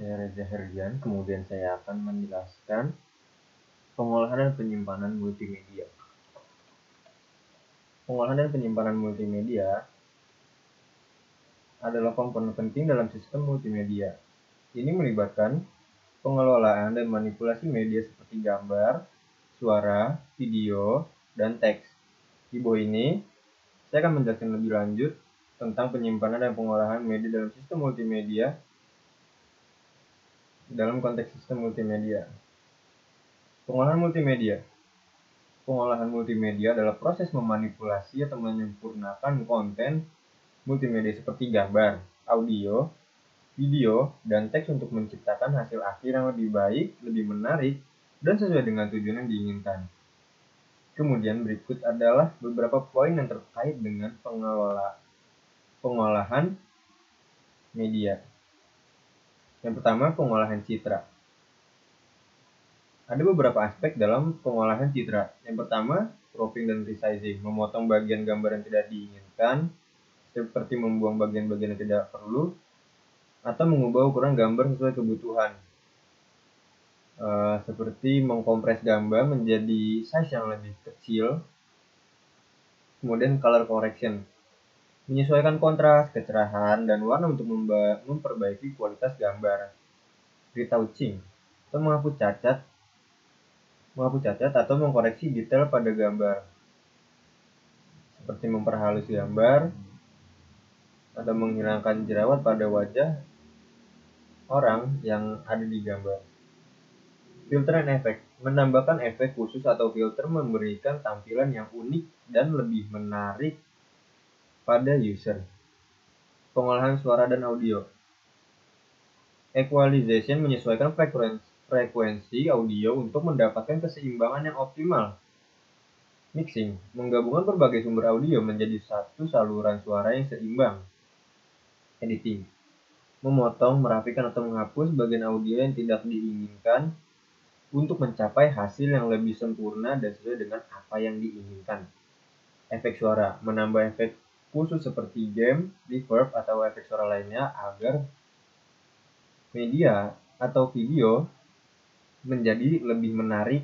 Saya Reza Herdian, kemudian saya akan menjelaskan pengolahan dan penyimpanan multimedia. Pengolahan dan penyimpanan multimedia adalah komponen penting dalam sistem multimedia. Ini melibatkan pengelolaan dan manipulasi media seperti gambar, suara, video, dan teks. Di bawah ini, saya akan menjelaskan lebih lanjut tentang penyimpanan dan pengolahan media dalam sistem multimedia dalam konteks sistem multimedia. Pengolahan multimedia. Pengolahan multimedia adalah proses memanipulasi atau menyempurnakan konten multimedia seperti gambar, audio, video, dan teks untuk menciptakan hasil akhir yang lebih baik, lebih menarik, dan sesuai dengan tujuan yang diinginkan. Kemudian berikut adalah beberapa poin yang terkait dengan pengolahan media. Yang pertama, pengolahan citra. Ada beberapa aspek dalam pengolahan citra. Yang pertama, cropping dan resizing, memotong bagian gambar yang tidak diinginkan, seperti membuang bagian-bagian yang tidak perlu, atau mengubah ukuran gambar sesuai kebutuhan, seperti mengkompres gambar menjadi size yang lebih kecil. Kemudian color correction, menyesuaikan kontras, kecerahan, dan warna untuk memperbaiki kualitas gambar. Retouching, atau menghapus cacat atau mengkoreksi detail pada gambar, seperti memperhalus gambar atau menghilangkan jerawat pada wajah orang yang ada di gambar. Filter and effect, menambahkan efek khusus atau filter memberikan tampilan yang unik dan lebih menarik pada user. Pengolahan suara dan audio. Equalization, menyesuaikan frekuensi audio untuk mendapatkan keseimbangan yang optimal. Mixing, menggabungkan berbagai sumber audio menjadi satu saluran suara yang seimbang. Editing, memotong, merapikan, atau menghapus bagian audio yang tidak diinginkan untuk mencapai hasil yang lebih sempurna dan sesuai dengan apa yang diinginkan. Efek suara, menambah efek khusus seperti game, reverb, atau efek suara lainnya agar media atau video menjadi lebih menarik.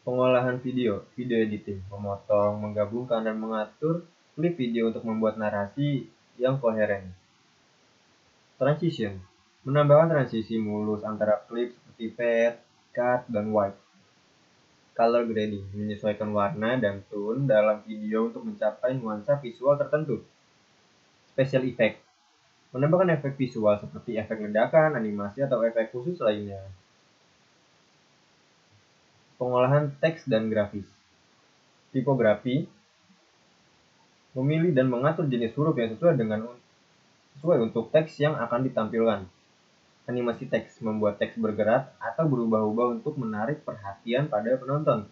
Pengolahan video editing, memotong, menggabungkan, dan mengatur klip video untuk membuat narasi yang koheren. Transition, menambahkan transisi mulus antara klip seperti fade, cut, dan wipe. Color grading, menyesuaikan warna dan tone dalam video untuk mencapai nuansa visual tertentu. Special effect, menambahkan efek visual seperti efek ledakan, animasi, atau efek khusus lainnya. Pengolahan teks dan grafis. Tipografi, memilih dan mengatur jenis huruf yang sesuai untuk teks yang akan ditampilkan. Animasi teks, membuat teks bergerak atau berubah-ubah untuk menarik perhatian pada penonton.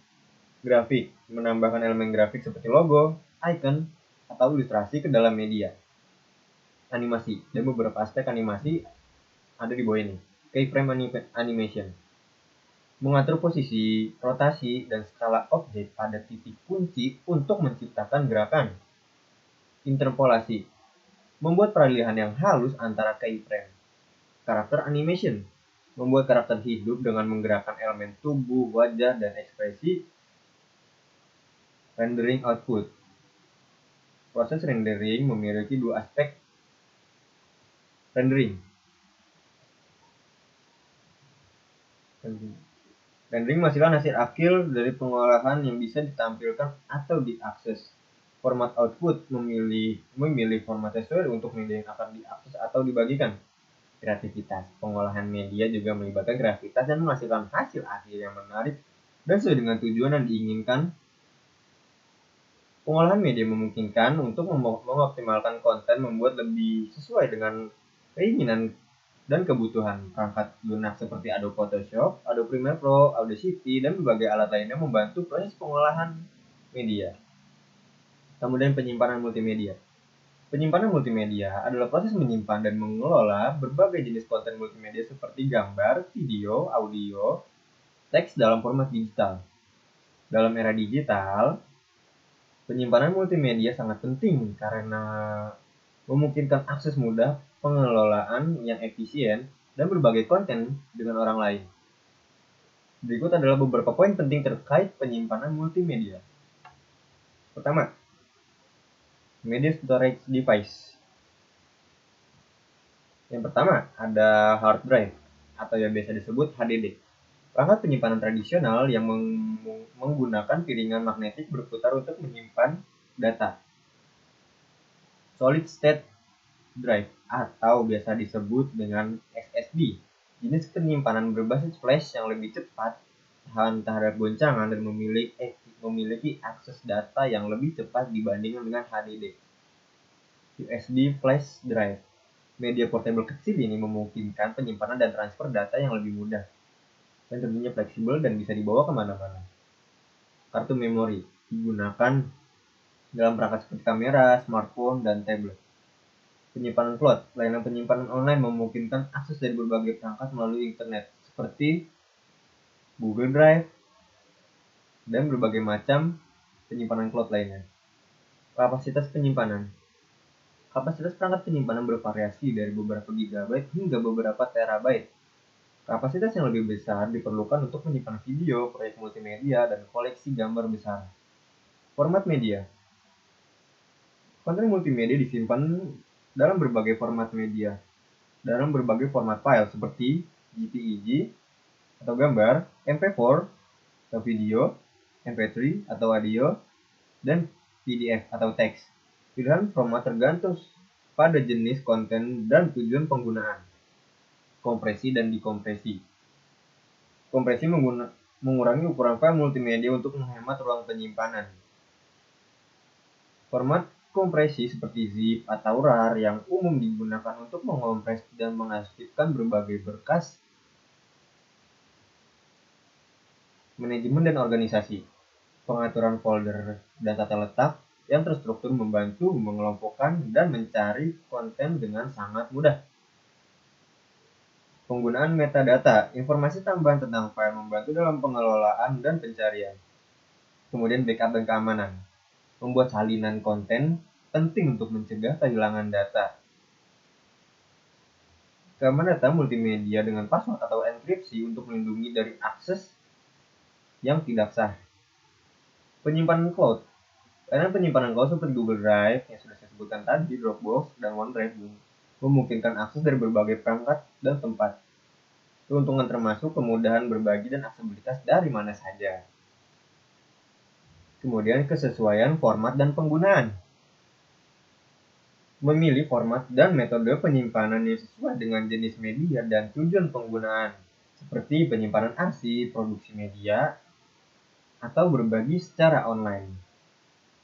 Grafik, menambahkan elemen grafik seperti logo, icon, atau ilustrasi ke dalam media. Animasi, dan beberapa aspek animasi ada di bawah ini. Keyframe animation, mengatur posisi, rotasi, dan skala objek pada titik kunci untuk menciptakan gerakan. Interpolasi, membuat peralihan yang halus antara keyframe. Karakter animation, membuat karakter hidup dengan menggerakkan elemen tubuh, wajah, dan ekspresi. Rendering output, proses rendering memiliki dua aspek. Rendering menghasilkan hasil akhir dari pengolahan yang bisa ditampilkan atau diakses. Format output, memilih format sesuai untuk media yang akan diakses atau dibagikan. Kreativitas, pengolahan media juga melibatkan kreativitas dan menghasilkan hasil akhir yang menarik dan sesuai dengan tujuan yang diinginkan. Pengolahan media memungkinkan untuk mengoptimalkan konten, membuat lebih sesuai dengan keinginan dan kebutuhan. Perangkat lunak seperti Adobe Photoshop, Adobe Premiere Pro, Audacity, dan berbagai alat lainnya membantu proses pengolahan media. Kemudian penyimpanan multimedia. Penyimpanan multimedia adalah proses menyimpan dan mengelola berbagai jenis konten multimedia seperti gambar, video, audio, teks dalam format digital. Dalam era digital, penyimpanan multimedia sangat penting karena memungkinkan akses mudah, pengelolaan yang efisien, dan berbagai konten dengan orang lain. Berikut adalah beberapa poin penting terkait penyimpanan multimedia. Pertama, media storage device. Yang pertama, ada hard drive atau yang biasa disebut HDD. Perangkat penyimpanan tradisional yang menggunakan piringan magnetik berputar untuk menyimpan data. Solid state drive atau biasa disebut dengan SSD. Jenis penyimpanan berbasis flash yang lebih cepat, tahan terhadap goncangan, dan memiliki akses data yang lebih cepat dibandingkan dengan HDD. USB flash drive. Media portable kecil ini memungkinkan penyimpanan dan transfer data yang lebih mudah, dan tentunya fleksibel dan bisa dibawa kemana-mana. Kartu memori digunakan dalam perangkat seperti kamera, smartphone, dan tablet. Penyimpanan cloud, layanan penyimpanan online memungkinkan akses dari berbagai perangkat melalui internet, seperti Google Drive, dan berbagai macam penyimpanan cloud lainnya. Kapasitas penyimpanan. Kapasitas perangkat penyimpanan bervariasi dari beberapa gigabyte hingga beberapa terabyte. Kapasitas yang lebih besar diperlukan untuk menyimpan video, proyek multimedia, dan koleksi gambar besar. Format media. Konten multimedia disimpan dalam berbagai format media, dalam berbagai format file seperti JPEG atau gambar, MP4 atau video, MP3 atau audio, dan PDF atau teks. Pilihan format tergantung pada jenis konten dan tujuan penggunaan. Kompresi dan dekompresi. Kompresi mengurangi ukuran file multimedia untuk menghemat ruang penyimpanan. Format kompresi seperti zip atau RAR yang umum digunakan untuk mengompres dan mengaktifkan berbagai berkas. Manajemen dan organisasi. Pengaturan folder dan tata letak yang terstruktur membantu mengelompokkan dan mencari konten dengan sangat mudah. Penggunaan metadata, informasi tambahan tentang file membantu dalam pengelolaan dan pencarian. Kemudian backup dan keamanan. Membuat salinan konten penting untuk mencegah kehilangan data. Keamanan data multimedia dengan password atau enkripsi untuk melindungi dari akses yang tidak sah. Penyimpanan cloud. Layanan penyimpanan cloud seperti Google Drive yang sudah saya sebutkan tadi, Dropbox, dan OneDrive memungkinkan akses dari berbagai perangkat dan tempat. Keuntungan termasuk kemudahan berbagi dan aksesibilitas dari mana saja. Kemudian kesesuaian format dan penggunaan. Memilih format dan metode penyimpanan yang sesuai dengan jenis media dan tujuan penggunaan, seperti penyimpanan arsip, produksi media, atau berbagi secara online.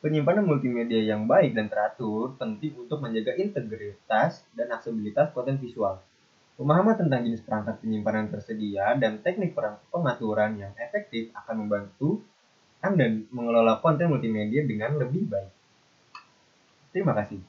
Penyimpanan multimedia yang baik dan teratur penting untuk menjaga integritas dan aksesibilitas konten visual. Pemahaman tentang jenis perangkat penyimpanan tersedia dan teknik pengaturan yang efektif akan membantu Anda mengelola konten multimedia dengan lebih baik. Terima kasih.